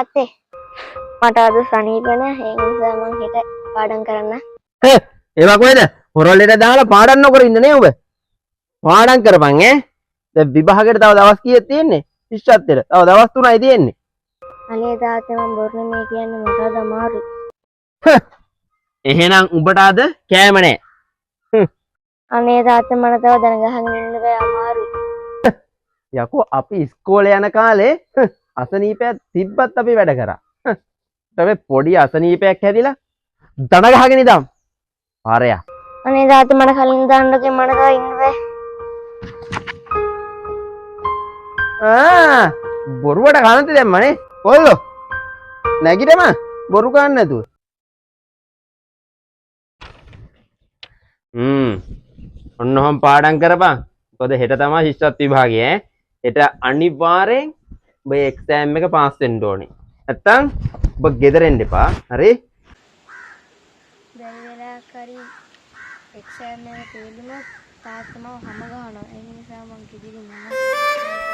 අතේ මට අද සනීප නැහැ ඒ නිසා මං හෙට පාඩම් කරන්න. ඒවා කොහෙද? හොරල්ලේට දාලා පාඩම් නොකර ඉන්නනේ ඔබ. පාඩම් කරපන් ඈ. දැන් විභාගයට තව දවස් කීයක් තියෙන්නේ? ශිෂ්‍යත්වයට. තව දවස් 3යි තියෙන්නේ. අනේ තාත්තේ මං බොරු නෙමෙයි කියන්නේ මට අද අමාරුයි. එහෙනම් උඹට අද කෑම නෑ. අනේ තාත්තේ මට තව දන ගහගෙන ඉන්න බෑ අමාරුයි. යකෝ අපි ඉස්කෝලේ යන කාලේ අසනීපයක් තිබ්බත් අපි වැඩ කරා. තමයි පොඩි අසනීපයක් හැදිලා දන ගහගෙන ඉඳන්. පාරයා. අනේ තාත්තේ මට කලින් දාන්නකේ මට තව ඉන්න බෑ. බොරුවට කනන්ත දැම්මනේ. කොල්ලෝ. නැගිටම බොරු කන්න නැතුව. ඔන්නෝම් පාඩම් කරපන්. මොකද හෙට තමයි ශිෂ්‍යත්ව විභාගය ඈ. හෙට අනිවාර්යෙන් ඔබ එක්සෑම් එක පාස් වෙන්න ඕනේ. නැත්තම් ඔබ ගෙදර එන්න එපා. හරි? බැරි වෙලා කරි එක්සෑම් එක තේරුණොත් තාත්තම හැම ගහනවා. ඒ නිසා මං කිව්වේ නෑ.